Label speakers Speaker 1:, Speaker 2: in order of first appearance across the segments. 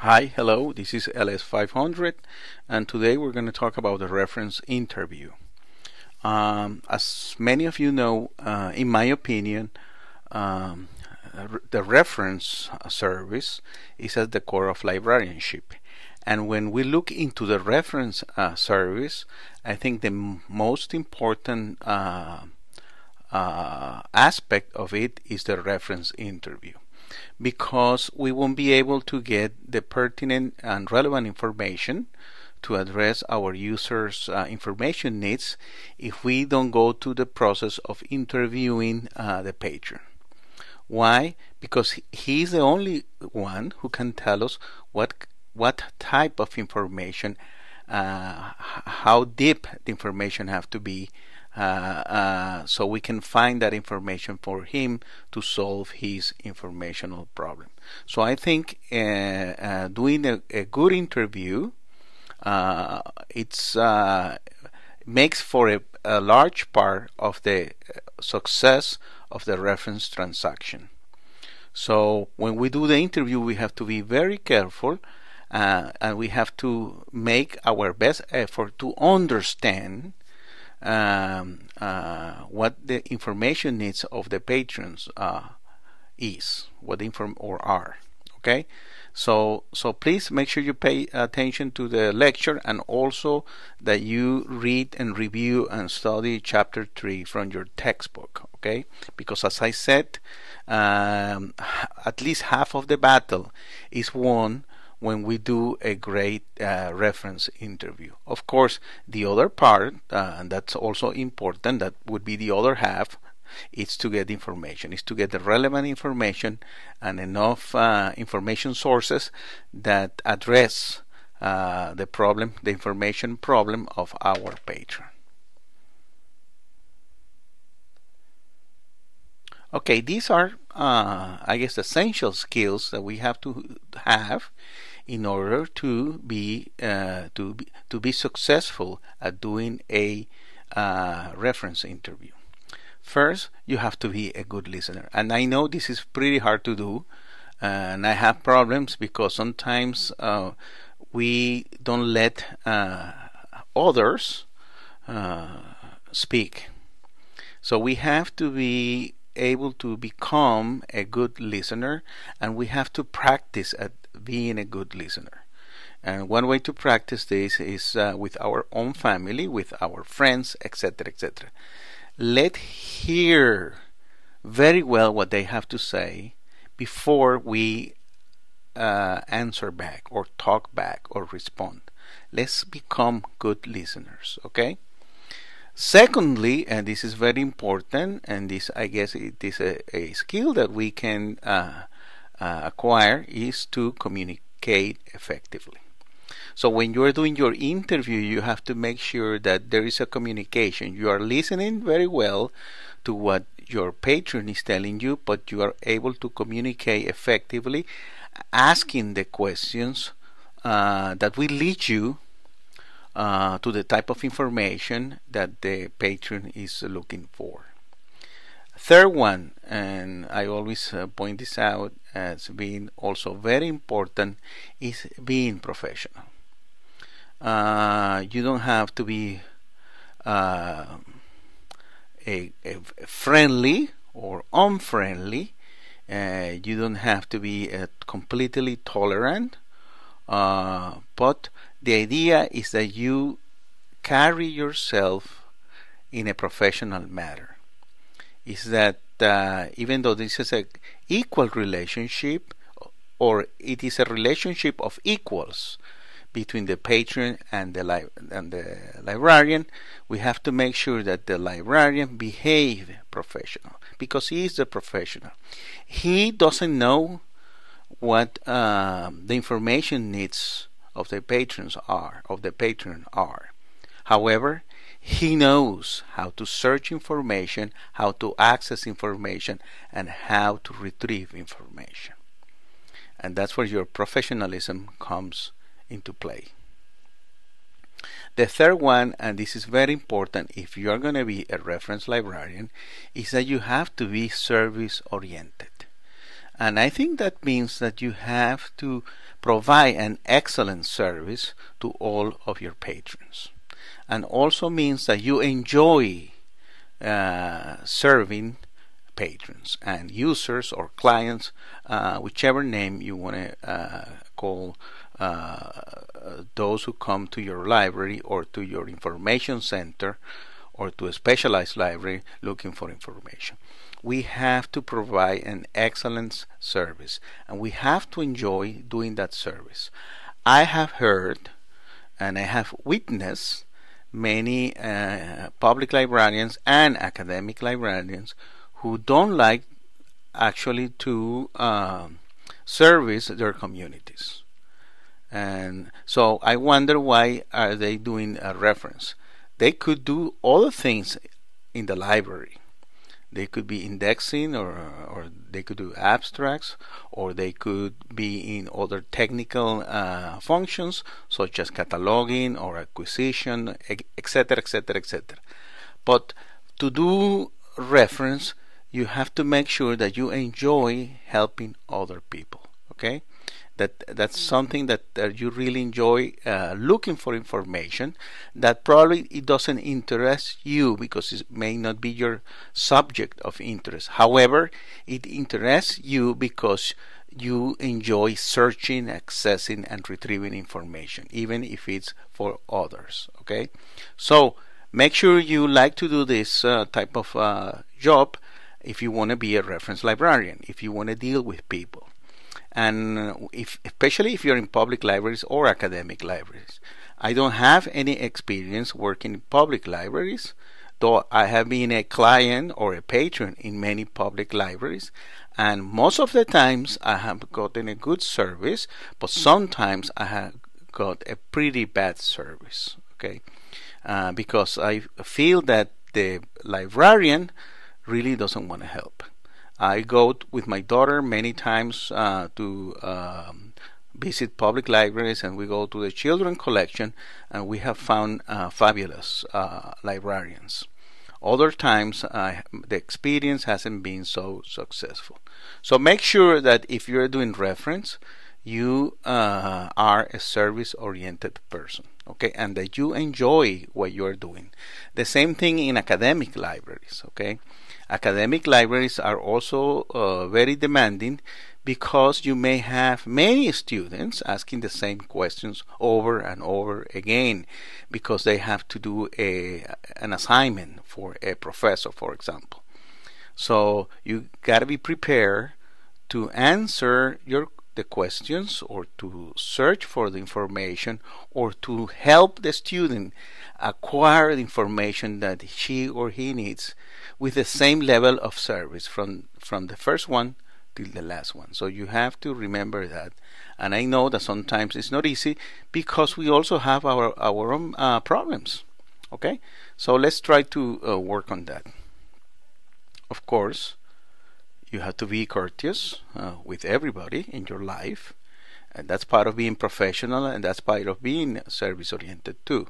Speaker 1: Hi, hello, this is LS500, and today we're going to talk about the reference interview. As many of you know, in my opinion, the reference service is at the core of librarianship. And when we look into the reference service, I think the most important aspect of it is the reference interview, because we won't be able to get the pertinent and relevant information to address our users' information needs if we don't go through the process of interviewing the patron. Why? Because he's the only one who can tell us what type of information, how deep the information have to be, so we can find that information for him to solve his informational problem. So I think doing a good interview makes for a large part of the success of the reference transaction. So when we do the interview, we have to be very careful, and we have to make our best effort to understand what the information needs of the patrons is, what are. Okay, so please make sure you pay attention to the lecture, and also that you read and review and study chapter 3 from your textbook. Okay, because as I said, at least half of the battle is won when we do a great reference interview. Of course, the other part, and that's also important, that would be the other half, is to get information, is to get the relevant information and enough information sources that address the information problem of our patron. Okay, these are, I guess, essential skills that we have to have in order to be successful at doing a reference interview. First, you have to be a good listener, and I know this is pretty hard to do, and I have problems because sometimes we don't let others speak. So we have to be able to become a good listener, and we have to practice at being a good listener. And one way to practice this is with our own family, with our friends, etc., etc. Let's hear very well what they have to say before we answer back or talk back or respond. Let's become good listeners, okay? Secondly, and this is very important, and this, I guess, it is a skill that we can acquire, is to communicate effectively. So when you are doing your interview, you have to make sure that there is a communication. You are listening very well to what your patron is telling you, but you are able to communicate effectively, asking the questions that will lead you to the type of information that the patron is looking for. Third one, and I always point this out as being also very important, is being professional. You don't have to be a friendly or unfriendly. You don't have to be completely tolerant, but the idea is that you carry yourself in a professional manner. Is that even though this is an equal relationship, or it is a relationship of equals between the patron and the librarian, we have to make sure that the librarian behave professional, because he is the professional. He doesn't know what the information needs of the patrons are, However, he knows how to search information, how to access information, and how to retrieve information. And that's where your professionalism comes into play. The third one, and this is very important if you are going to be a reference librarian, is that you have to be service oriented. And I think that means that you have to provide an excellent service to all of your patrons. And also means that you enjoy serving patrons and users or clients, whichever name you want to call those who come to your library or to your information center or to a specialized library looking for information. We have to provide an excellent service, and we have to enjoy doing that service. I have heard and I have witnessed many public librarians and academic librarians who don't like actually to service their communities. And so I wonder, why are they doing a reference? They could do other things in the library. They could be indexing, or they could do abstracts, or they could be in other technical functions such as cataloging or acquisition, etc., etc., etc. But to do reference, you have to make sure that you enjoy helping other people. Okay, that's something that you really enjoy, looking for information that probably it doesn't interest you because it may not be your subject of interest. However, it interests you because you enjoy searching, accessing, and retrieving information, even if it's for others. Okay, so make sure you like to do this type of job if you want to be a reference librarian, if you want to deal with people. And especially if you're in public libraries or academic libraries. I don't have any experience working in public libraries, though I have been a client or a patron in many public libraries, and most of the times I have gotten a good service, but sometimes I have got a pretty bad service. Okay, because I feel that the librarian really doesn't want to help. I go with my daughter many times to visit public libraries, and we go to the children collection, and we have found fabulous librarians. Other times the experience hasn't been so successful. So make sure that if you're doing reference, you are a service-oriented person, okay, and that you enjoy what you're doing. The same thing in academic libraries, okay. Academic libraries are also very demanding because you may have many students asking the same questions over and over again because they have to do an assignment for a professor, for example. So you got to be prepared to answer the questions, or to search for the information, or to help the student acquire the information that she or he needs with the same level of service from the first one till the last one. So you have to remember that. And I know that sometimes it's not easy because we also have our own problems. Okay, so let's try to work on that. Of course, you have to be courteous with everybody in your life, and that's part of being professional, and that's part of being service oriented too.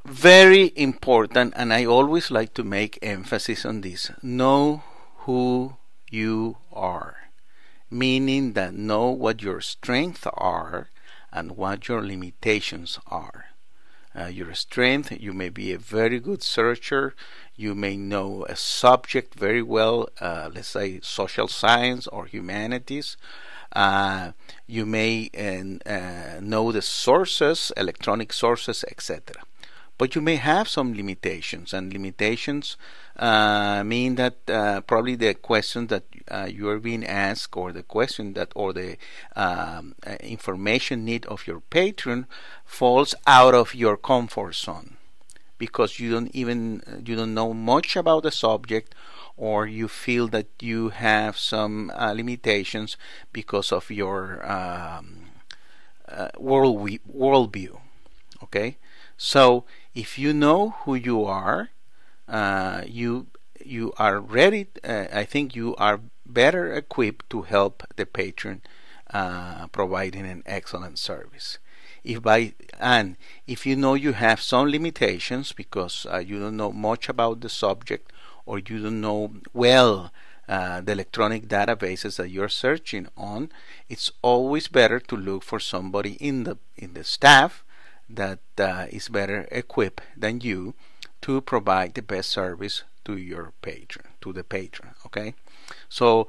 Speaker 1: Very important, and I always like to make emphasis on this: know who you are, meaning that know what your strengths are and what your limitations are. Your strength, you may be a very good searcher, you may know a subject very well, let's say social science or humanities. You may know the sources, electronic sources, etc. But you may have some limitations, and limitations mean that probably the question that you are being asked, or the question that, or the information need of your patron falls out of your comfort zone, because you don't know much about the subject, or you feel that you have some limitations because of your worldview. Okay, so if you know who you are, you are ready. I think you are better equipped to help the patron, providing an excellent service. If you know you have some limitations because you don't know much about the subject, or you don't know well the electronic databases that you're searching on, it's always better to look for somebody in the staff that is better equipped than you to provide the best service to your patron, to the patron. Okay, so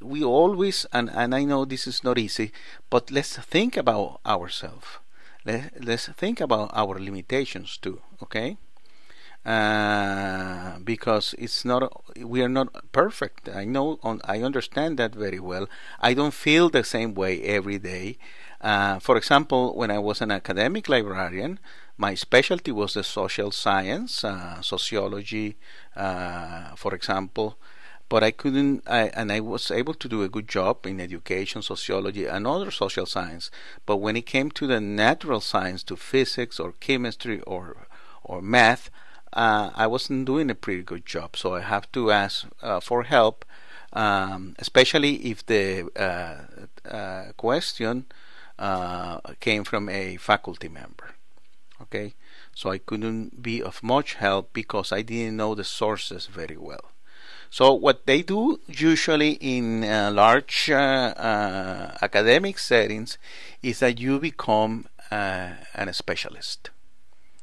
Speaker 1: we always, and I know this is not easy, but let's think about ourselves. Let's think about our limitations too. Okay. Because we are not perfect. I know, I understand that very well. I don't feel the same way every day. For example, when I was an academic librarian, my specialty was the social science, sociology, for example. But I was able to do a good job in education, sociology, and other social science. But when it came to the natural science, to physics or chemistry or math, I wasn't doing a pretty good job, so I have to ask for help, especially if the question came from a faculty member. Okay, so I couldn't be of much help because I didn't know the sources very well. So what they do usually in large academic settings is that you become a specialist.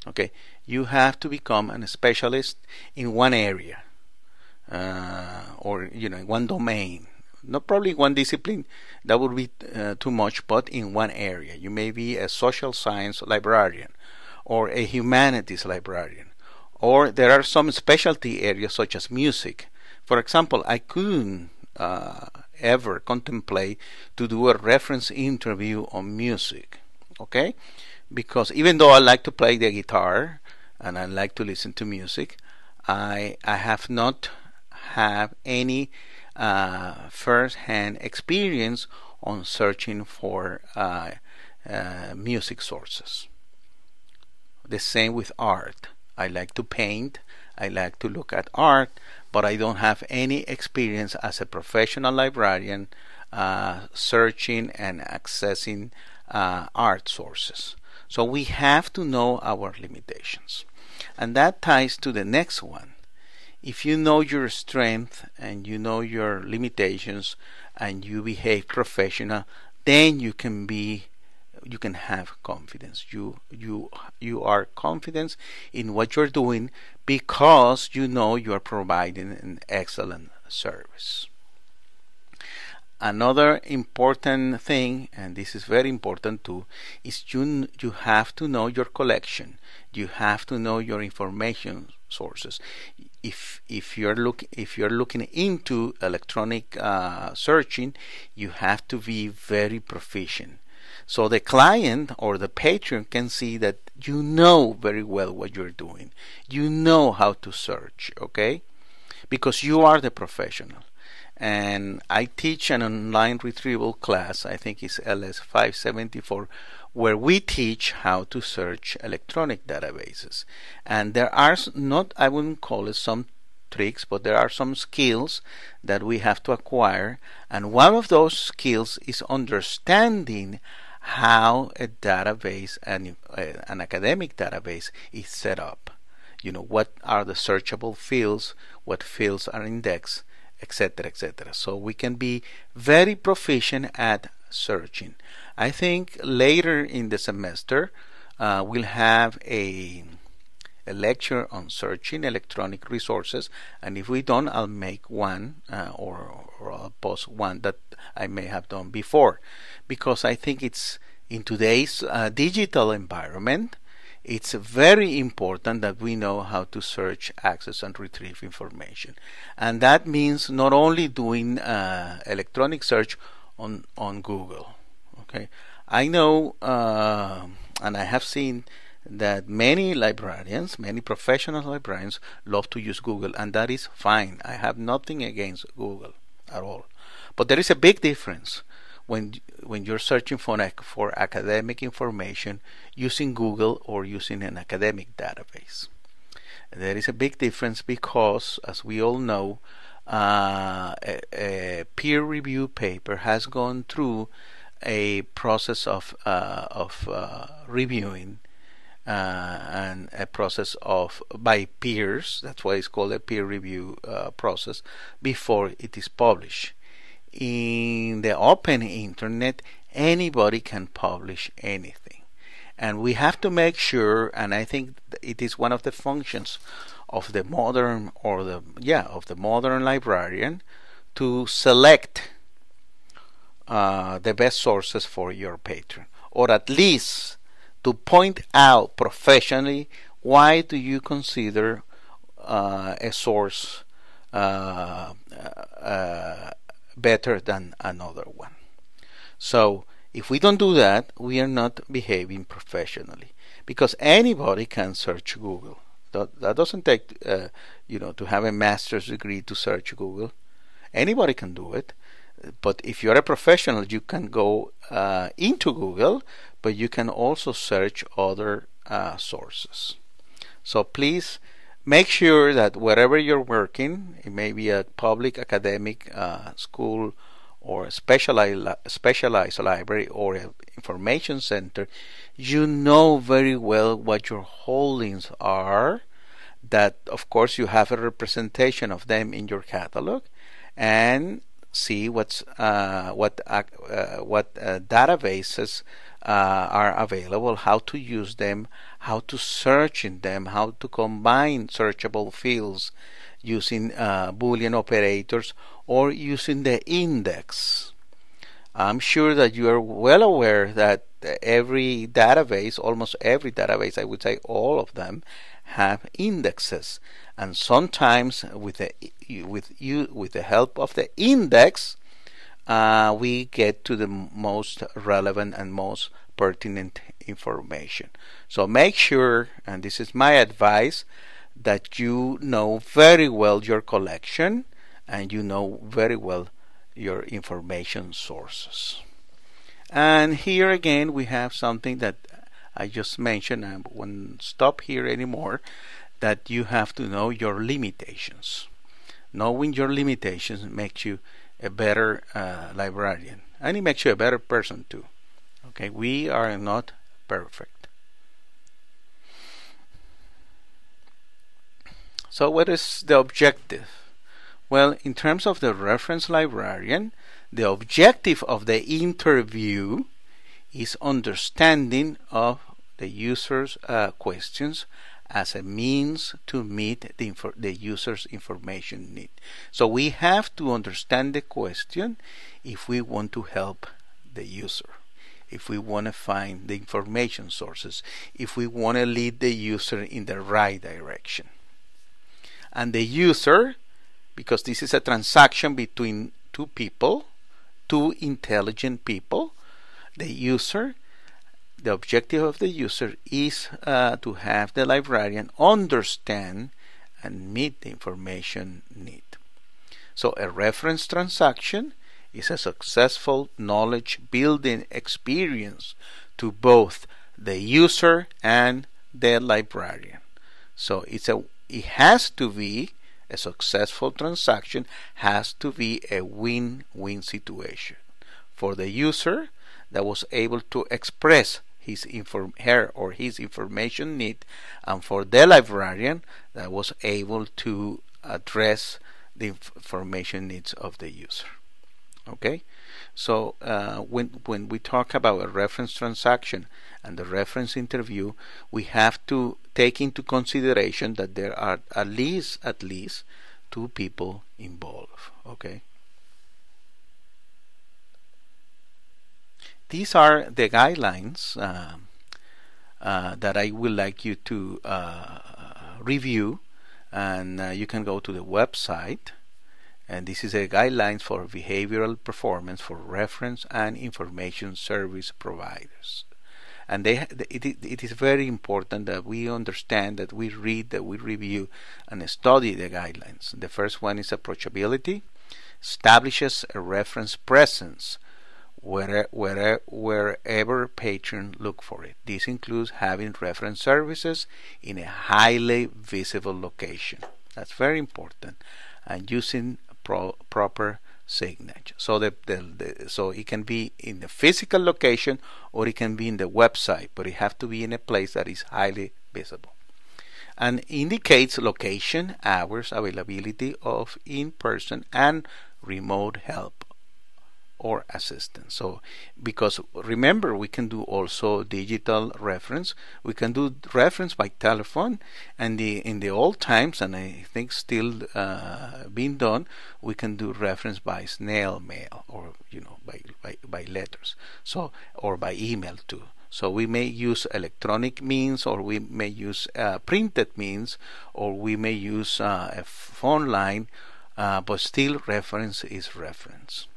Speaker 1: Okay, you have to become a specialist in one area, or in one domain. Not probably one discipline, that would be too much, but in one area. You may be a social science librarian or a humanities librarian, or there are some specialty areas such as music. For example, I couldn't ever contemplate to do a reference interview on music. Okay, because even though I like to play the guitar and I like to listen to music, I have not have any first-hand experience on searching for music sources. The same with art. I like to paint, I like to look at art, but I don't have any experience as a professional librarian searching and accessing art sources. So we have to know our limitations. And that ties to the next one. If you know your strength and you know your limitations and you behave professional, then you can have confidence. You are confident in what you're doing because you know you are providing an excellent service. Another important thing, and this is very important too, is you have to know your collection. You have to know your information sources. If you're looking into electronic searching, you have to be very proficient. So the client or the patron can see that you know very well what you're doing. You know how to search, okay? Because you are the professional. And I teach an online retrieval class, I think it's LS500, where we teach how to search electronic databases. And there are I wouldn't call it some tricks, but there are some skills that we have to acquire. And one of those skills is understanding how a database, an academic database, is set up. What are the searchable fields, what fields are indexed, etc., etc. So we can be very proficient at searching. I think later in the semester we'll have a lecture on searching electronic resources, and if we don't, I'll make one or I'll post one that I may have done before, because I think it's in today's digital environment, it's very important that we know how to search, access, and retrieve information. And that means not only doing electronic search on Google. Okay, I know and I have seen that many librarians, many professional librarians, love to use Google, and that is fine. I have nothing against Google at all. But there is a big difference when you're searching for academic information using Google or using an academic database. There is a big difference because, as we all know, a peer review paper has gone through a process of reviewing and a process of by peers. That's why it's called a peer review process before it is published. In the open internet, anybody can publish anything, and we have to make sure, and I think it is one of the functions of the modern modern librarian, to select the best sources for your patron, or at least to point out professionally why do you consider a source better than another one. So if we don't do that, we are not behaving professionally, because anybody can search Google. That doesn't take to have a master's degree to search Google. Anybody can do it. But if you're a professional, you can go into Google, but you can also search other sources. So please make sure that wherever you're working, it may be a public academic school or a specialized library or an information center, you know very well what your holdings are, that of course you have a representation of them in your catalog, and see what databases are available, how to use them, how to search in them, how to combine searchable fields using Boolean operators or using the index. I'm sure that you are well aware that every database, almost every database, I would say all of them, have indexes, and sometimes with the help of the index, we get to the most relevant and most pertinent information. So make sure, and this is my advice, that you know very well your collection and you know very well your information sources. And here again we have something that I just mentioned, and I won't stop here anymore, that you have to know your limitations. Knowing your limitations makes you a better librarian, and it makes you a better person too. Okay, we are not perfect. So what is the objective? Well, in terms of the reference librarian, the objective of the interview is understanding of the user's questions as a means to meet the user's information need. So we have to understand the question if we want to help the user, if we want to find the information sources, if we want to lead the user in the right direction. And the user, because this is a transaction between two people, two intelligent people, the objective of the user is to have the librarian understand and meet the information need. So a reference transaction is a successful knowledge building experience to both the user and the librarian. So it has to be a successful transaction, has to be a win-win situation for the user that was able to express her or his information need, and for the librarian that was able to address the information needs of the user. Okay, so when we talk about a reference transaction and the reference interview, we have to take into consideration that there are at least two people involved. Okay, these are the guidelines that I would like you to review, and you can go to the website. And this is a guidelines for behavioral performance for reference and information service providers. And it is very important that we understand, that we read, that we review and study the guidelines. The first one is approachability. Establishes a reference presence wherever patrons look for it. This includes having reference services in a highly visible location. That's very important. And using proper signature. So so it can be in the physical location or it can be in the website, but it has to be in a place that is highly visible and indicates location, hours, availability of in-person and remote help or assistance. So because remember, we can do also digital reference. We can do reference by telephone, and in the old times, and I think still being done, we can do reference by snail mail, or by letters, so, or by email too. So we may use electronic means, or we may use printed means, or we may use a phone line, but still reference is reference.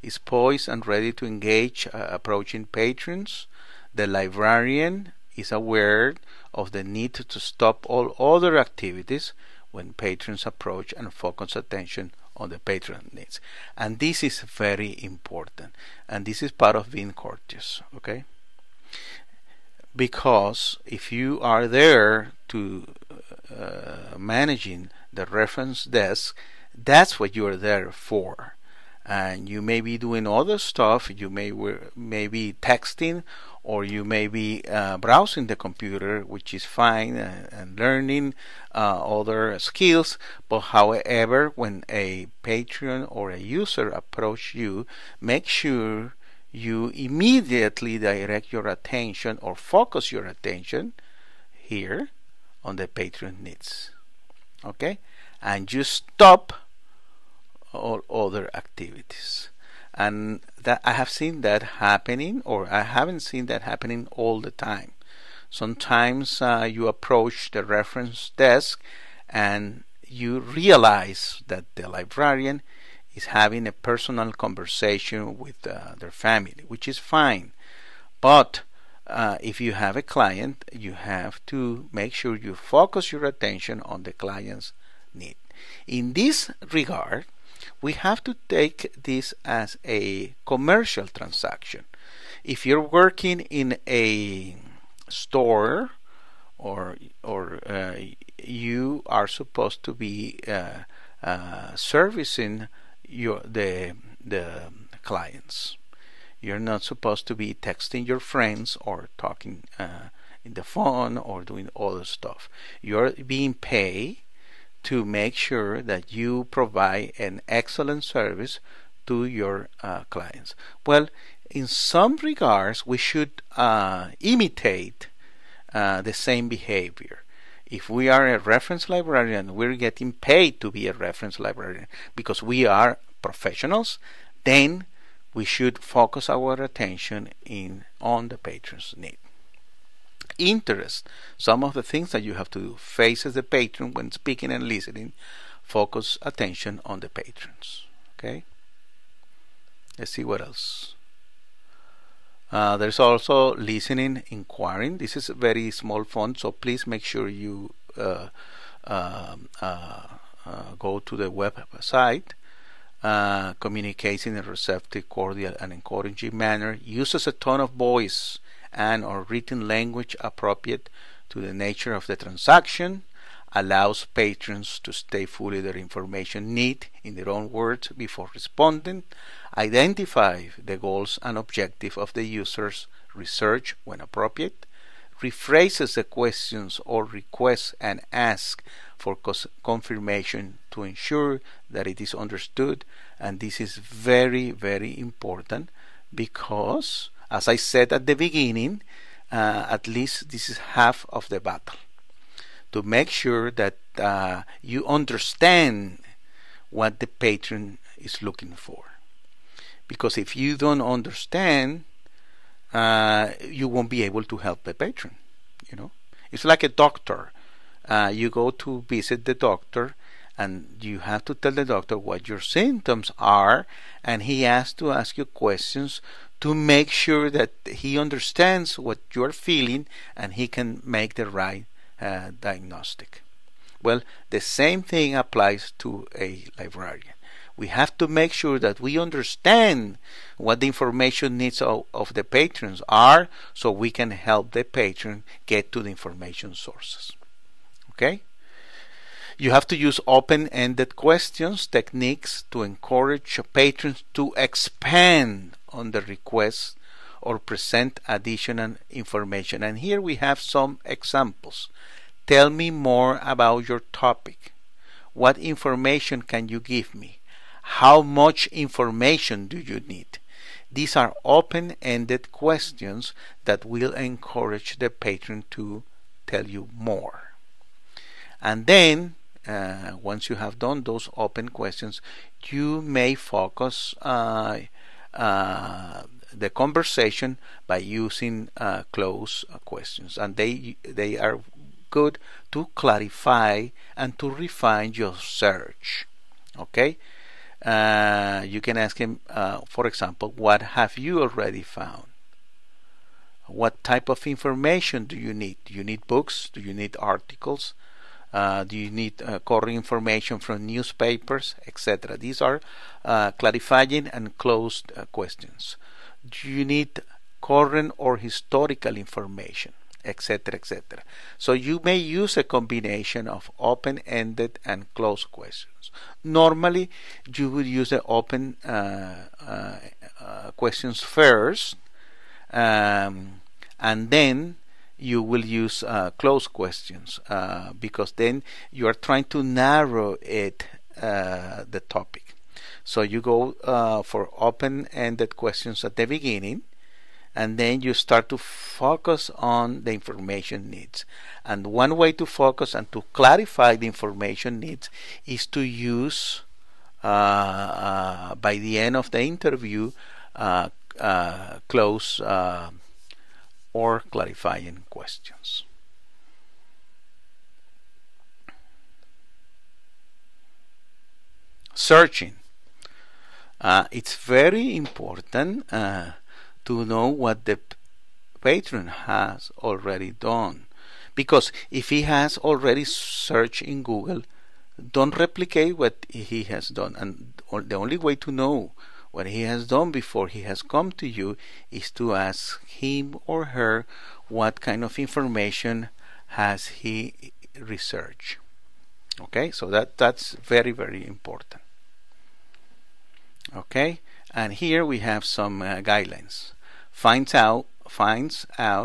Speaker 1: Is poised and ready to engage approaching patrons. The librarian is aware of the need to stop all other activities when patrons approach and focus attention on the patron needs. And this is very important. And this is part of being courteous, okay? Because if you are there to managing the reference desk, that's what you are there for. And you may be doing other stuff. You may be texting, or you may be browsing the computer, which is fine, and learning other skills. But however, when a patron or a user approach you, make sure you immediately direct your attention or focus your attention here on the patron needs. Okay? And you stop all other activities. And that I have seen that happening, or I haven't seen that happening all the time. Sometimes you approach the reference desk and you realize that the librarian is having a personal conversation with their family, which is fine. But if you have a client, you have to make sure you focus your attention on the client's need. In this regard, we have to take this as a commercial transaction. If you're working in a store, or you are supposed to be servicing the clients. You're not supposed to be texting your friends or talking in the phone or doing other stuff. You're being paid to make sure that you provide an excellent service to your clients. Well, in some regards, we should imitate the same behavior. If we are a reference librarian, we're getting paid to be a reference librarian because we are professionals, then we should focus our attention on the patron's need. Interest. Some of the things that you have to do: face as the patron when speaking and listening. Focus attention on the patrons. Okay. Let's see what else. There's also listening, inquiring. This is a very small font, so please make sure you go to the website. Communicates in a receptive, cordial, and encouraging manner. Uses a tone of voice and or written language appropriate to the nature of the transaction. Allows patrons to state fully their information need in their own words before responding. Identify the goals and objective of the user's research when appropriate. Rephrases the questions or requests and asks for confirmation to ensure that it is understood. And this is very, very important because, as I said at the beginning, at least this is half of the battle. To make sure that you understand what the patron is looking for. Because if you don't understand, you won't be able to help the patron. It's like a doctor. You go to visit the doctor, and you have to tell the doctor what your symptoms are, and he has to ask you questions to make sure that he understands what you're feeling, and he can make the right diagnostic. Well, the same thing applies to a librarian. We have to make sure that we understand what the information needs of the patrons are, so we can help the patron get to the information sources. Okay? You have to use open-ended questions, techniques to encourage patrons to expand on the request or present additional information. And here we have some examples. Tell me more about your topic. What information can you give me? How much information do you need? These are open-ended questions that will encourage the patron to tell you more. And then, once you have done those open questions, you may focus the conversation by using closed questions. And they are good to clarify and to refine your search. Okay? You can ask him, for example, what have you already found? What type of information do you need? Do you need books? Do you need articles? Do you need current information from newspapers, etc.? These are clarifying and closed questions. Do you need current or historical information, etc., etc.? So you may use a combination of open-ended and closed questions. Normally, you would use the open questions first, and then you will use closed questions because then you are trying to narrow the topic. So you go for open-ended questions at the beginning, and then you start to focus on the information needs. And one way to focus and to clarify the information needs is to use, by the end of the interview, close or clarifying questions. Searching. It's very important to know what the patron has already done, because if he has already searched in Google, don't replicate what he has done. And the only way to know what he has done before he has come to you is to ask him or her what kind of information has he researched. Okay, so that's very, very important. Okay, and here we have some guidelines. Finds out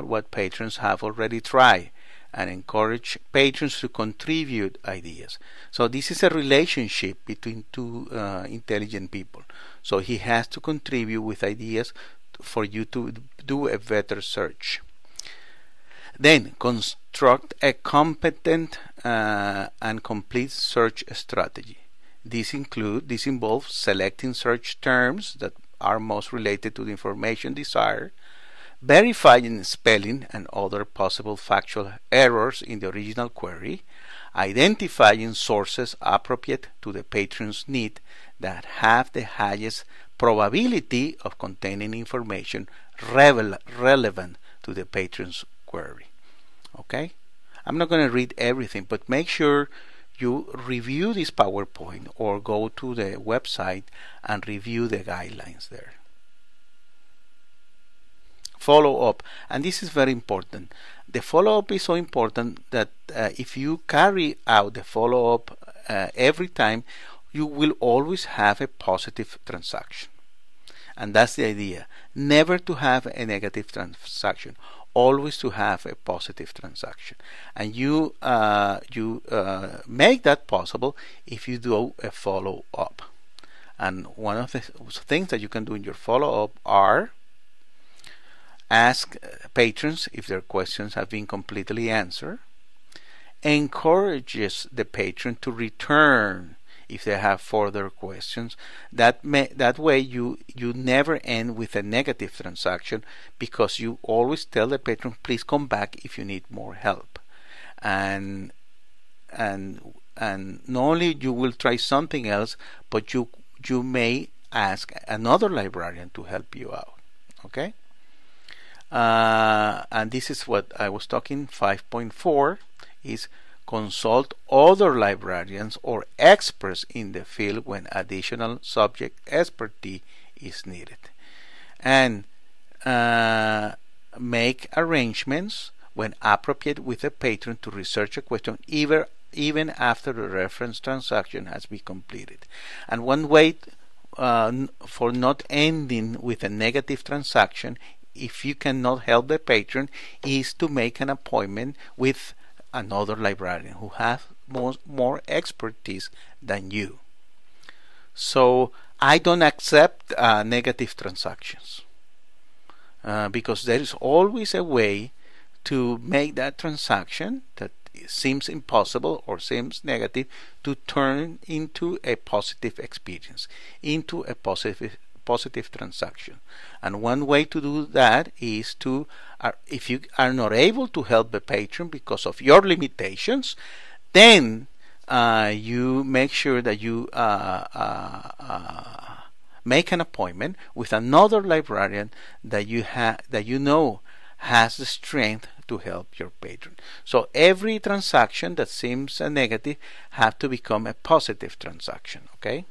Speaker 1: what patrons have already tried and encourage patrons to contribute ideas. So this is a relationship between two intelligent people. So he has to contribute with ideas for you to do a better search. Then construct a competent and complete search strategy. This involves selecting search terms that are most related to the information desired, verifying spelling and other possible factual errors in the original query, identifying sources appropriate to the patron's need that have the highest probability of containing information relevant to the patron's query. Okay? I'm not going to read everything, but make sure you review this PowerPoint or go to the website and review the guidelines there. Follow up, and this is very important. The follow-up is so important that if you carry out the follow-up every time, you will always have a positive transaction. And that's the idea. Never to have a negative transaction, always to have a positive transaction. And you make that possible if you do a follow-up. And one of the things that you can do in your follow-up are ask patrons if their questions have been completely answered, encourages the patron to return if they have further questions. That way you never end with a negative transaction, because you always tell the patron, please come back if you need more help. And not only you will try something else, but you may ask another librarian to help you out. Okay? And this is what I was talking. 5.4 is consult other librarians or experts in the field when additional subject expertise is needed, and make arrangements when appropriate with a patron to research a question even after the reference transaction has been completed. And one way for not ending with a negative transaction, if you cannot help the patron, is to make an appointment with another librarian who has more expertise than you. So I don't accept negative transactions because there is always a way to make that transaction that seems impossible or seems negative to turn into a positive experience, into a positive transaction. And one way to do that is to, if you are not able to help the patron because of your limitations, then you make sure that you make an appointment with another librarian that you know has the strength to help your patron. So every transaction that seems a negative have to become a positive transaction. Okay.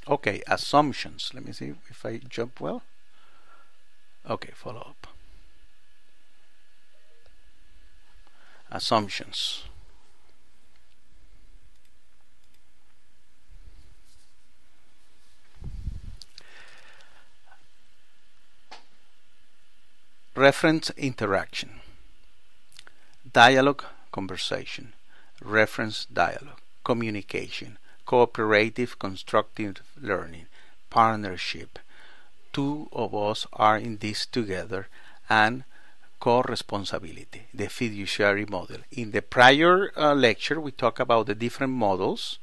Speaker 1: Okay, assumptions. Let me see if I jump well. Okay, follow up. Assumptions. Reference interaction. Dialogue, conversation. Reference dialogue. Communication. Cooperative, constructive learning. Partnership. Two of us are in this together, and co-responsibility, the fiduciary model. In the prior lecture, we talked about the different models,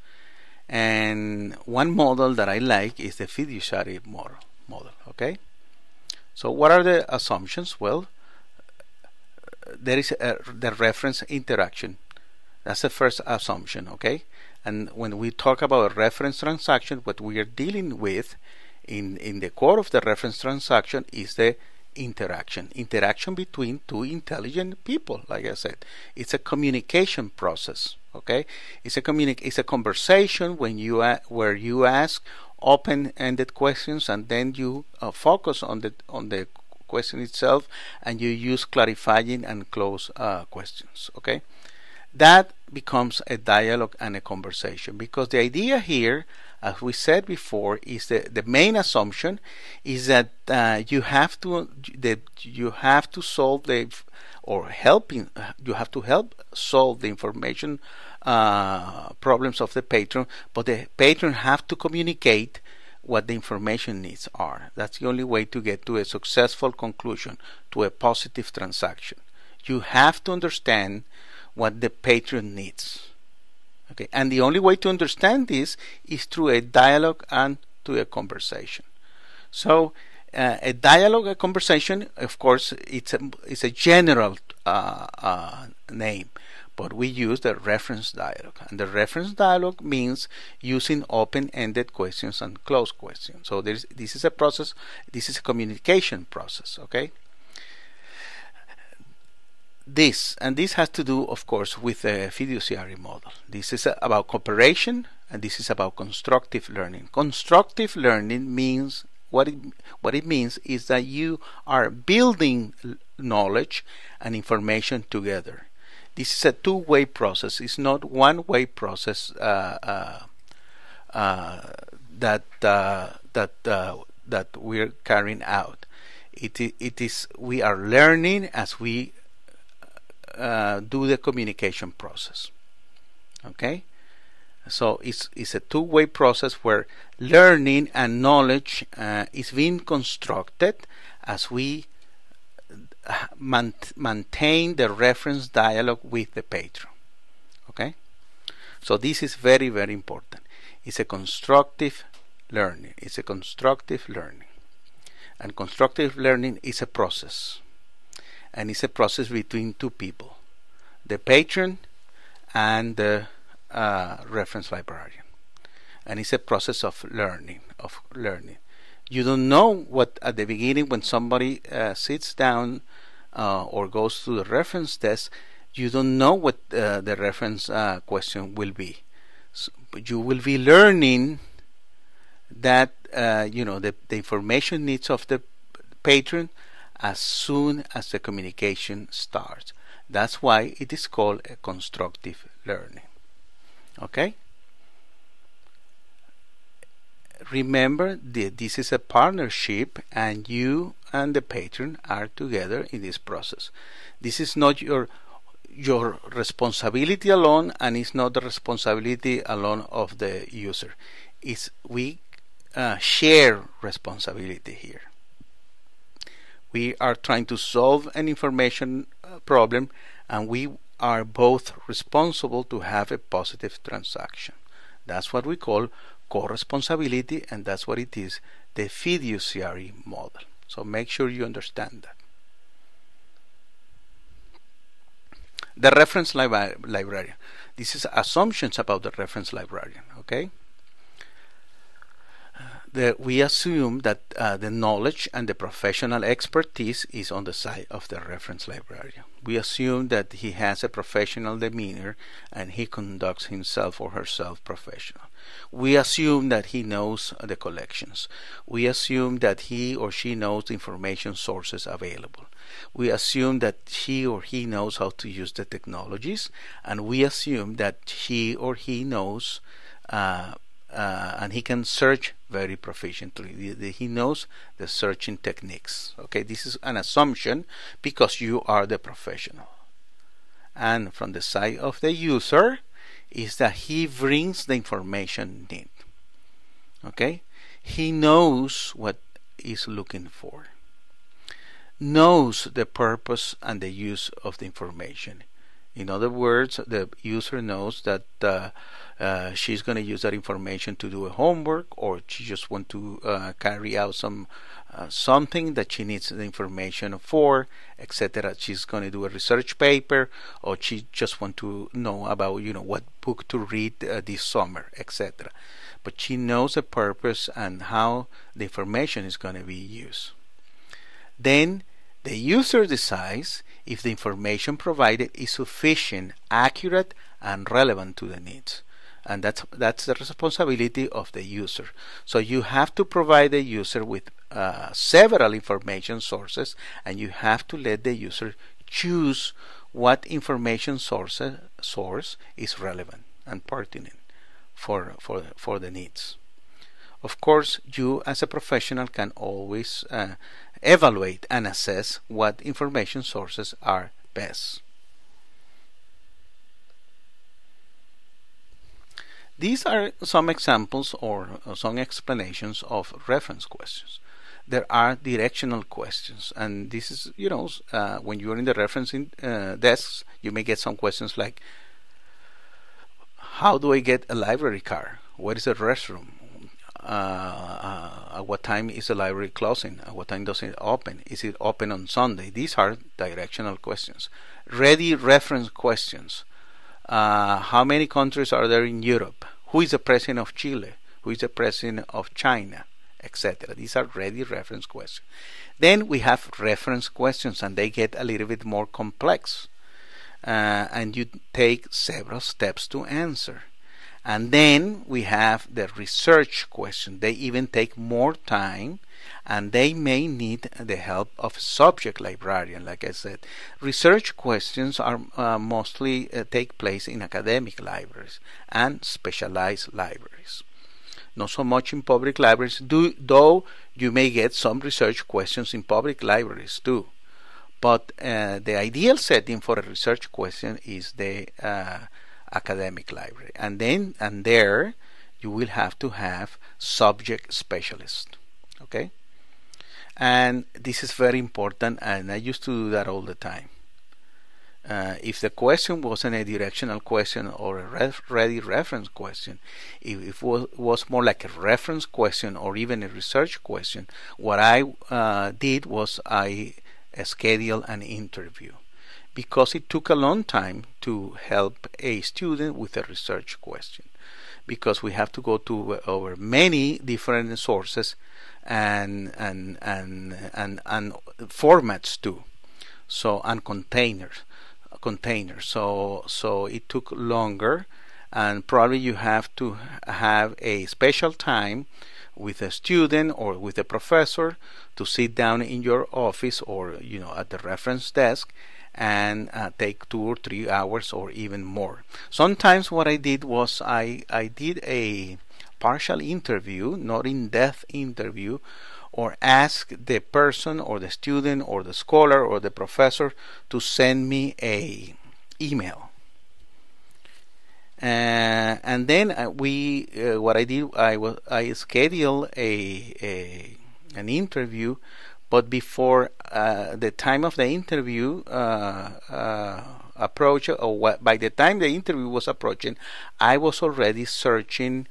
Speaker 1: and one model that I like is the fiduciary model. Okay, so what are the assumptions? Well, there is the reference interaction. That's the first assumption. Okay, and when we talk about a reference transaction, what we are dealing with in the core of the reference transaction is the interaction between two intelligent people. Like I said, it's a communication process. Okay, it's a conversation where you ask open-ended questions, and then you focus on the question itself, and you use clarifying and close questions. Okay, that becomes a dialogue and a conversation, because the idea here, as we said before, is the main assumption is that you have to solve you have to help solve the information problems of the patron, but the patron have to communicate what the information needs are. That's the only way to get to a successful conclusion, to a positive transaction. You have to understand what the patron needs. Okay, and the only way to understand this is through a dialogue and to a conversation. So a dialogue, a conversation, of course, it's a general name, but we use the reference dialogue, and the reference dialogue means using open-ended questions and closed questions. So this is a process. This is a communication process. Okay. This has to do, of course, with the fiduciary model. This is about cooperation, and this is about constructive learning. Constructive learning means what it means is that you are building knowledge and information together. This is a two-way process. It's not one-way process that we're carrying out. It is we are learning as we do the communication process. Okay, so it's a two-way process where learning and knowledge is being constructed as we maintain the reference dialogue with the patron. Okay, so this is very, very important. It's a constructive learning. It's a constructive learning, and constructive learning is a process. And it's a process between two people, the patron and the reference librarian. And it's a process of learning. You don't know what at the beginning, when somebody sits down or goes to the reference desk, you don't know what the reference question will be. So, but you will be learning that the information needs of the patron as soon as the communication starts. That's why it is called a constructive learning. Okay? Remember that this is a partnership, and you and the patron are together in this process. This is not your responsibility alone, and it's not the responsibility alone of the user. We share responsibility here. We are trying to solve an information problem, and we are both responsible to have a positive transaction. That's what we call co-responsibility, and that's what it is, the fiduciary model. So make sure you understand that. The reference librarian. This is assumptions about the reference librarian. Okay. We assume that the knowledge and the professional expertise is on the side of the reference librarian. We assume that he has a professional demeanor and he conducts himself or herself professional. We assume that he knows the collections. We assume that he or she knows the information sources available. We assume that she or he knows how to use the technologies, and we assume that she or he knows and he can search very proficiently. He knows the searching techniques. Okay, this is an assumption because you are the professional. And from the side of the user is that he brings the information need. Okay, he knows what he's looking for, knows the purpose and the use of the information. In other words, the user knows that she's going to use that information to do a homework, or she just want to carry out something that she needs the information for, etc. She's going to do a research paper, or she just want to know about what book to read this summer, etc. But she knows the purpose and how the information is going to be used. Then the user decides if the information provided is sufficient, accurate, and relevant to the needs. And that's the responsibility of the user. So you have to provide the user with several information sources, and you have to let the user choose what information source is relevant and pertinent for the needs. Of course, you as a professional can always evaluate and assess what information sources are best. These are some examples or some explanations of reference questions. There are directional questions, and this is, when you're in the referencing desks, you may get some questions like, how do I get a library card? Where is the restroom? At what time is the library closing? At what time does it open? Is it open on Sunday? These are directional questions. Ready reference questions. How many countries are there in Europe? Who is the president of Chile? Who is the president of China? Etc. These are ready reference questions. Then we have reference questions, and they get a little bit more complex. And you take several steps to answer. And then we have the research question. They even take more time, and they may need the help of a subject librarian. Like I said, research questions are mostly take place in academic libraries and specialized libraries. Not so much in public libraries, though you may get some research questions in public libraries too. But the ideal setting for a research question is the academic library, and there you will have to have subject specialists. Okay, and this is very important, and I used to do that all the time. If the question wasn't a directional question or a ready reference question, if it was more like a reference question or even a research question, what I did was I scheduled an interview, because it took a long time to help a student with a research question, because we have to go over many different sources and formats too, and containers. So it took longer, and probably you have to have a special time with a student or with a professor to sit down in your office or at the reference desk and take 2 or 3 hours or even more. Sometimes what I did was I did a partial interview, not in-depth interview, or ask the person or the student or the scholar or the professor to send me a email. And then what I did, I scheduled an interview, but before the time of the interview approach, or by the time the interview was approaching, I was already searching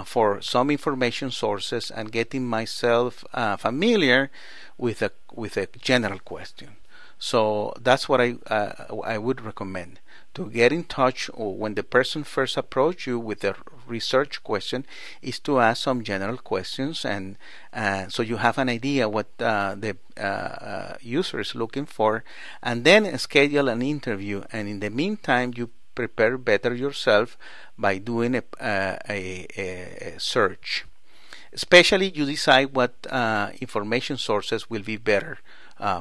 Speaker 1: for some information sources and getting myself familiar with a general question. So that's what I would recommend, to get in touch, or when the person first approach you with a research question, is to ask some general questions, and so you have an idea what the user is looking for, and then schedule an interview. And in the meantime, you prepare better yourself by doing a search. Especially, you decide what information sources will be better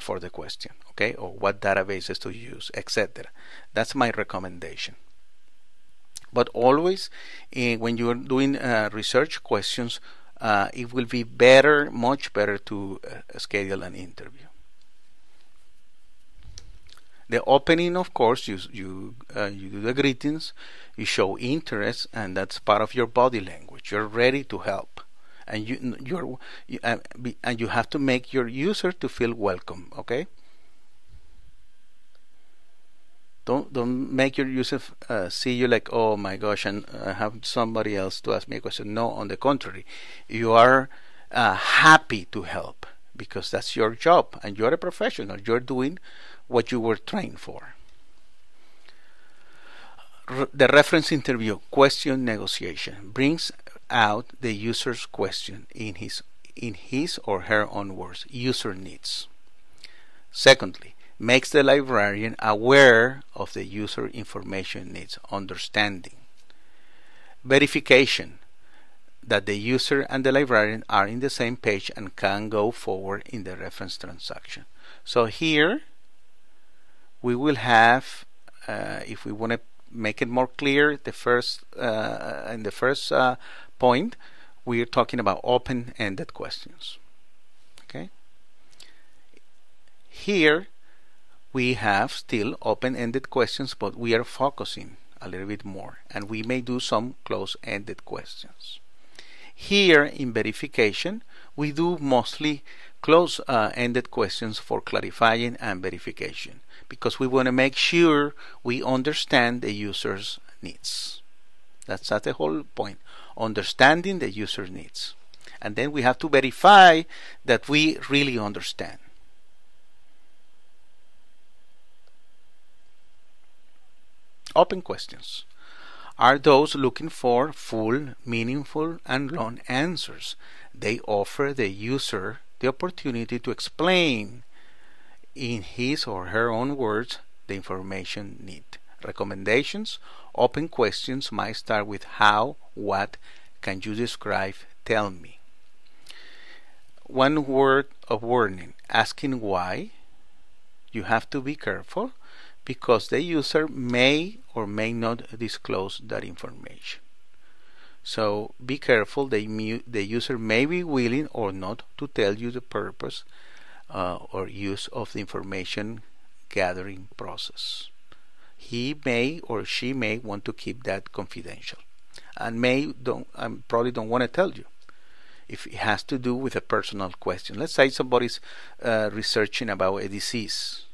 Speaker 1: for the question, okay, or what databases to use, etc. That's my recommendation. But always, when you are doing research questions, it will be better, much better, to schedule an interview. The opening, of course, you do the greetings, you show interest, and that's part of your body language. You're ready to help, and you have to make your user to feel welcome. Okay. Don't make your user see you like, oh my gosh, and have somebody else to ask me a question. No, on the contrary, you are happy to help, because that's your job, and you're a professional. You're doing what you were trained for. The reference interview question negotiation brings out the user's question in his or her own words, user needs. Secondly, makes the librarian aware of the user information needs, understanding. Verification that the user and the librarian are in the same page and can go forward in the reference transaction. So here we will have, if we want to make it more clear, the first in the first point, we are talking about open-ended questions. Okay. Here we have still open-ended questions, but we are focusing a little bit more, and we may do some close-ended questions. Here in verification, we do mostly close-ended questions for clarifying and verification, because we want to make sure we understand the user's needs. That's the whole point, understanding the user needs. And then we have to verify that we really understand. Open questions are those looking for full, meaningful, and long answers. They offer the user the opportunity to explain in his or her own words the information need. Recommendations: open questions might start with how, what, can you describe, tell me. One word of warning: asking why. You have to be careful, because the user may or may not disclose that information. So be careful. The user may be willing or not to tell you the purpose or use of the information gathering process. He may or she may want to keep that confidential, and probably don't want to tell you if it has to do with a personal question. Let's say somebody's researching about a disease.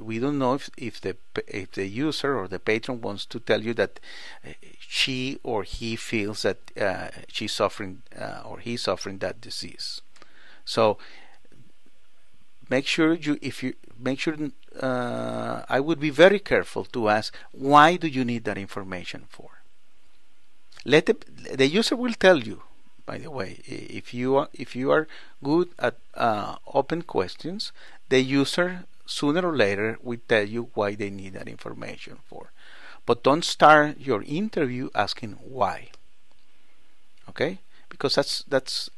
Speaker 1: We don't know if the user or the patron wants to tell you that she or he feels that she's suffering or he's suffering that disease. So make sure I would be very careful to ask, why do you need that information for? The user will tell you, by the way. If you are good at open questions, the user sooner or later will tell you why they need that information for. But don't start your interview asking why. Okay, because that's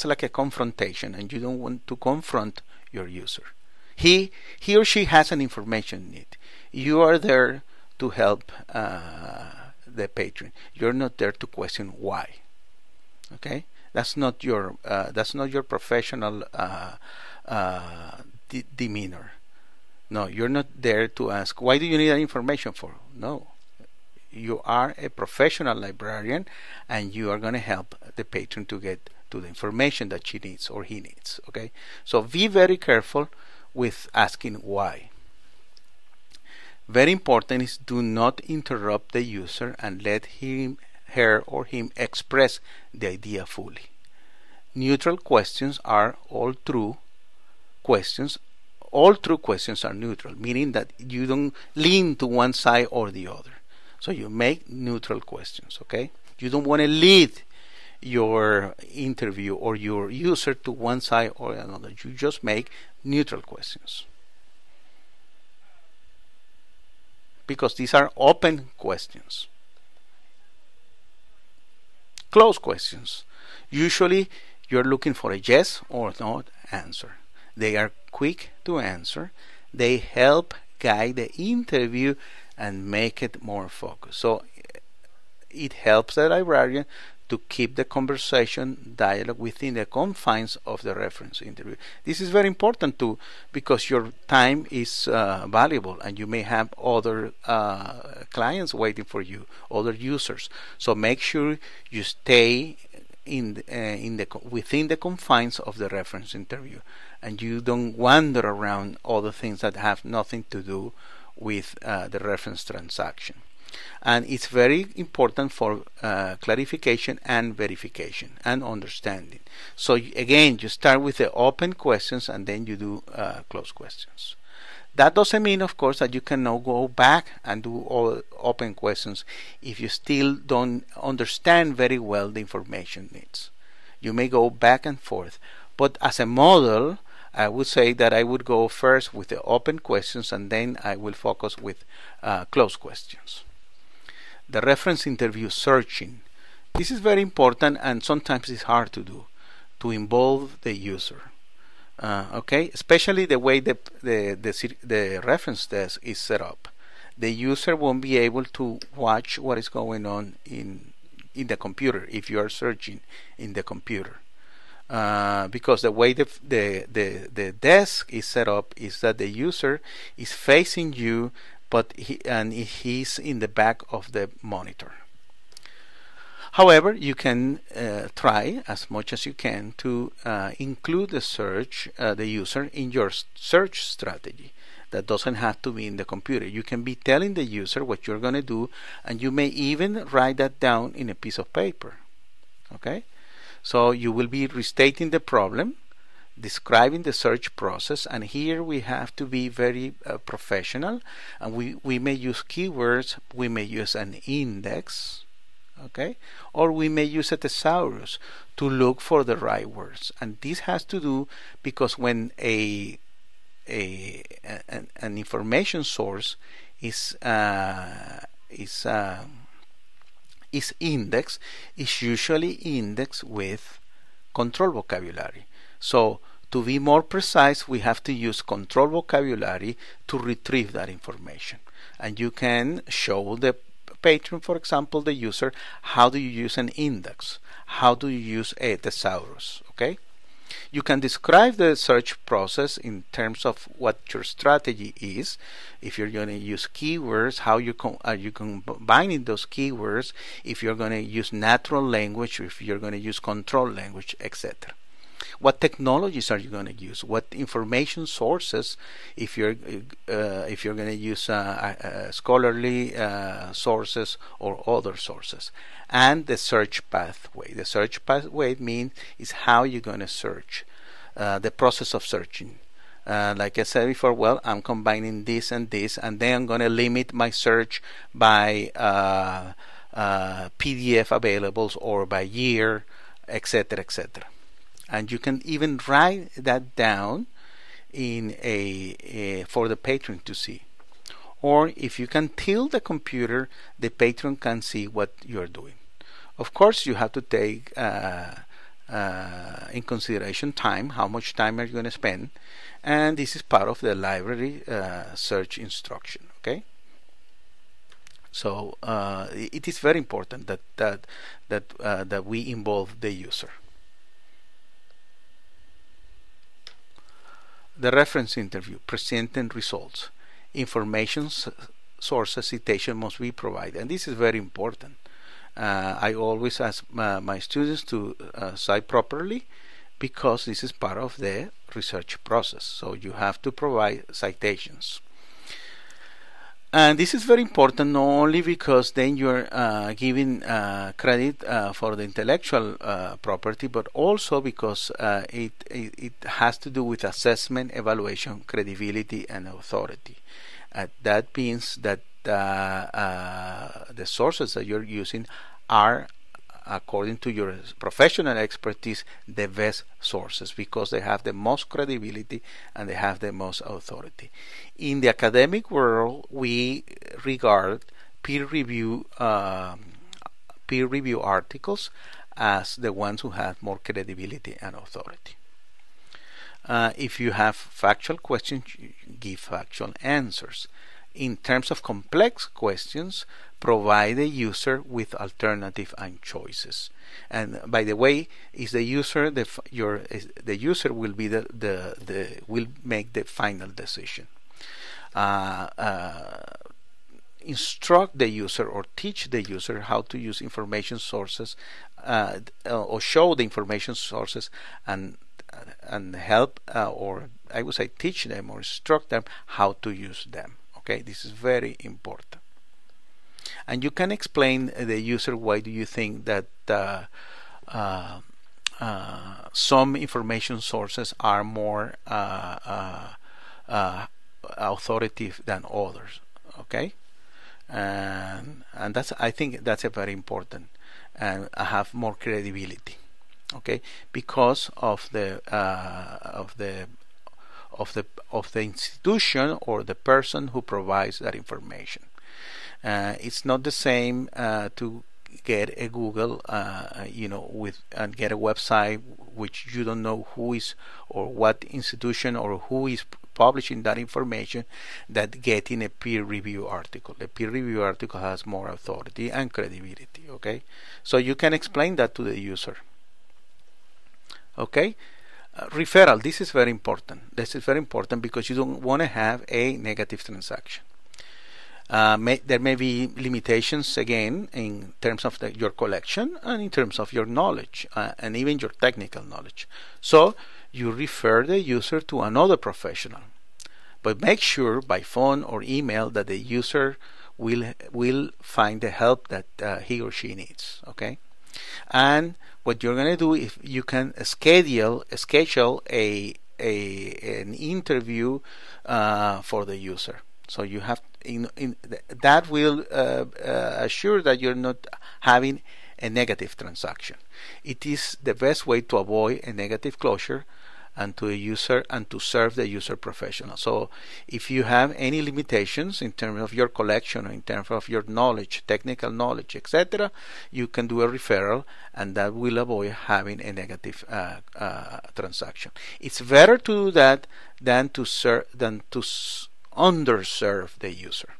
Speaker 1: like a confrontation, and you don't want to confront your user. He or she has an information need. You are there to help the patron. You're not there to question why. Okay, that's not your professional demeanor. No, you're not there to ask why do you need that information for. No, you are a professional librarian, and you are going to help the patron to get to the information that she needs or he needs. Okay, so be very careful with asking why. Very important is do not interrupt the user and let him, her, or him express the idea fully. Neutral questions are all true questions. All true questions are neutral, meaning that you don't lean to one side or the other. So you make neutral questions, okay? You don't want to lead your interview or your user to one side or another. You just make neutral questions, because these are open questions. Closed questions. Usually you're looking for a yes or no answer. They are quick to answer. They help guide the interview and make it more focused. So it helps the librarian to keep the conversation dialogue within the confines of the reference interview. This is very important too, because your time is valuable, and you may have other clients waiting for you, other users. So make sure you stay within the confines of the reference interview, and you don't wander around other things that have nothing to do with the reference transaction. And it's very important for clarification and verification and understanding. So again, you start with the open questions, and then you do closed questions. That doesn't mean, of course, that you can now go back and do all open questions if you still don't understand very well the information needs. You may go back and forth, but as a model, I would say that I would go first with the open questions, and then I will focus with closed questions. The reference interview searching. This is very important, and sometimes it's hard to do, to involve the user. Okay, especially the way the reference desk is set up. The user won't be able to watch what is going on in the computer if you are searching in the computer. Because the way the desk is set up is that the user is facing you, but he's in the back of the monitor. However, you can try as much as you can to include the user in your search strategy. That doesn't have to be in the computer. You can be telling the user what you're going to do, and you may even write that down in a piece of paper. Okay? So you will be restating the problem, describing the search process, and here we have to be very professional, and we may use keywords, we may use an index, okay, or we may use a thesaurus to look for the right words. And this has to do because when an information source is indexed, is usually indexed with control vocabulary. So to be more precise, we have to use control vocabulary to retrieve that information. And you can show the patron, for example, the user, how do you use an index? How do you use a thesaurus? Okay? You can describe the search process in terms of what your strategy is. If you're going to use keywords, how are you combining those keywords? If you're going to use natural language, if you're going to use control language, etc. What technologies are you going to use? What information sources? If you're going to use scholarly sources or other sources, and the search pathway. The search pathway means is how you're going to search, the process of searching. Like I said before, well, I'm combining this, and then I'm going to limit my search by PDF availables or by year, etc., etc. And you can even write that down in for the patron to see. Or if you can tilt the computer, the patron can see what you're doing. Of course, you have to take in consideration time, how much time are you going to spend, and this is part of the library search instruction. Okay, so it is very important that we involve the user. The reference interview, presenting results, information sources citation must be provided, and this is very important. I always ask my students to cite properly, because this is part of the research process. So you have to provide citations. And this is very important, not only because then you're giving credit for the intellectual property, but also because it has to do with assessment, evaluation, credibility, and authority. That means that the sources that you're using are, according to your professional expertise, the best sources, because they have the most credibility and they have the most authority. In the academic world, we regard peer review articles as the ones who have more credibility and authority. If you have factual questions, give factual answers. In terms of complex questions, provide the user with alternative and choices. And by the way, is the user the user will be will make the final decision. Instruct the user or teach the user how to use information sources, or show the information sources, and help, or I would say teach them or instruct them how to use them. Okay, this is very important. And you can explain the user why do you think that some information sources are more authoritative than others. Okay, and I think that's a very important, and have more credibility. Okay, because of the institution or the person who provides that information. It's not the same to get a Google, and get a website which you don't know who is or what institution or who is publishing that information, that getting a peer review article. A peer review article has more authority and credibility. Okay, so you can explain that to the user. Okay. Referral, this is very important. This is very important because you don't want to have a negative transaction. There may be limitations, again, in terms of your collection and in terms of your knowledge, and even your technical knowledge. So you refer the user to another professional, but make sure by phone or email that the user will find the help that he or she needs. Okay, and what you're going to do, if you can schedule an interview for the user. So you have that will assure that you're not having a negative transaction. It is the best way to avoid a negative closure and to a user and to serve the user professional. So if you have any limitations in terms of your collection or in terms of your knowledge, technical knowledge, etc., you can do a referral, and that will avoid having a negative transaction. It's better to do that than to underserve the user.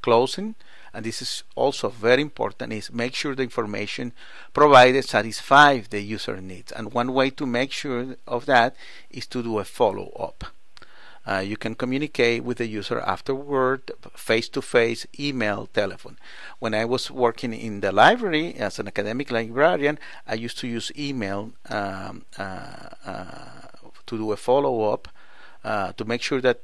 Speaker 1: Closing, and this is also very important, is make sure the information provided satisfies the user needs. And one way to make sure of that is to do a follow-up. You can communicate with the user afterward, face-to-face, email, telephone. When I was working in the library as an academic librarian, I used to use email to do a follow-up, to make sure that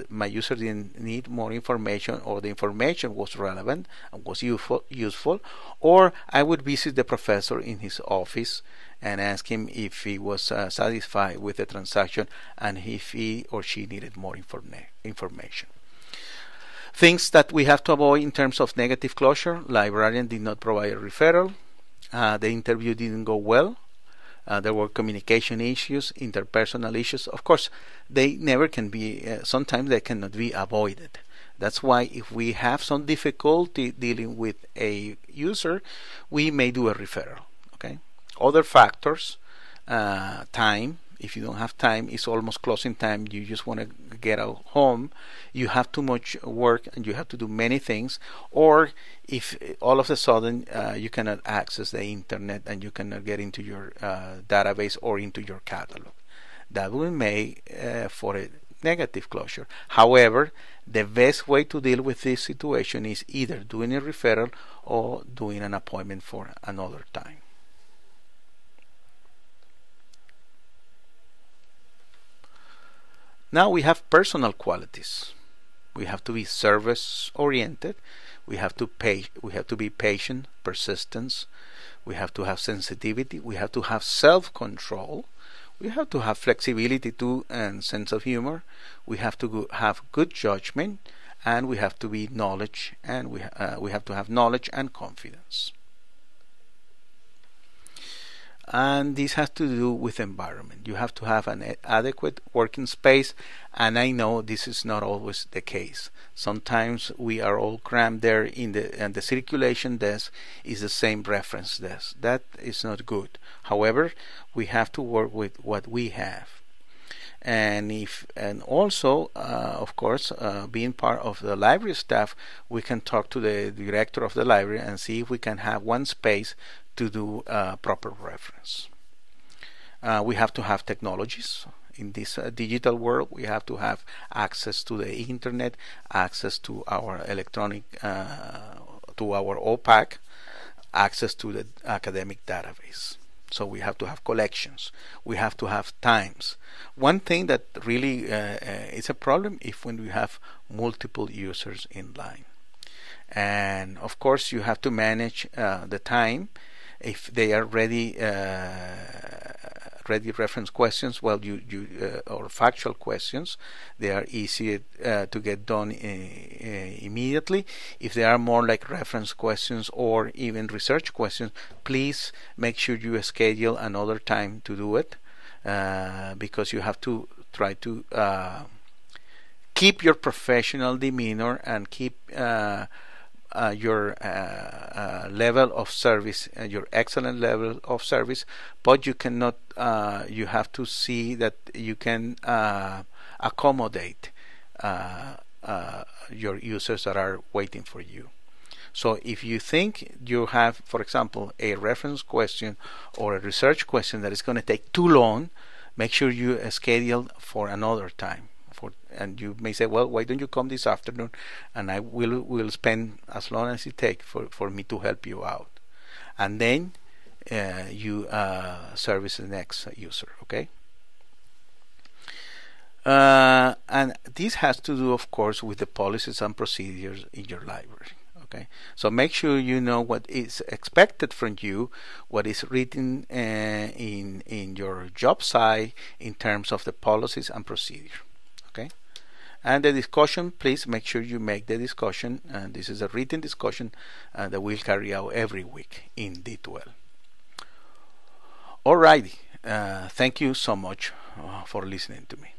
Speaker 1: my user didn't need more information, or the information was relevant and was useful, or I would visit the professor in his office and ask him if he was satisfied with the transaction and if he or she needed more information. Things that we have to avoid in terms of negative closure: librarian did not provide a referral, the interview didn't go well, there were communication issues, interpersonal issues. Of course, they never can be, sometimes they cannot be avoided. That's why if we have some difficulty dealing with a user, we may do a referral. Okay. Other factors, time. If you don't have time, it's almost closing time. You just want to get out home. You have too much work and you have to do many things. Or if all of a sudden you cannot access the internet and you cannot get into your database or into your catalog, that will make for a negative closure. However, the best way to deal with this situation is either doing a referral or doing an appointment for another time. Now we have personal qualities. We have to be service oriented. We have to be patient, persistence. We have to have sensitivity. We have to have self-control. We have to have flexibility too and sense of humor. We have to have good judgment, and we have to be knowledge, and we have to have knowledge and confidence. And this has to do with environment. You have to have an adequate working space, and I know this is not always the case. Sometimes we are all crammed there and the circulation desk is the same reference desk. That is not good. However, we have to work with what we have. And also, of course, being part of the library staff, we can talk to the director of the library and see if we can have one space to do proper reference. We have to have technologies. In this digital world, we have to have access to the internet, access to our electronic, to our OPAC, access to the academic database. So we have to have collections. We have to have times. One thing that really is a problem is when we have multiple users in line. And of course, you have to manage the time. If they are ready reference questions, well, or factual questions, they are easy to get done immediately. If they are more like reference questions or even research questions, please make sure you schedule another time to do it, because you have to try to keep your professional demeanor and keep your level of service, your excellent level of service, but you cannot. You have to see that you can accommodate your users that are waiting for you. So if you think you have, for example, a reference question or a research question that is going to take too long, make sure you schedule for another time. And you may say, well, why don't you come this afternoon, and I will spend as long as it takes for me to help you out, and then you service the next user. Okay. And this has to do, of course, with the policies and procedures in your library. Okay, so make sure you know what is expected from you, what is written in your job site in terms of the policies and procedure. Okay, and the discussion, please make sure you make the discussion, and this is a written discussion that we'll carry out every week in D12. Alrighty, thank you so much for listening to me.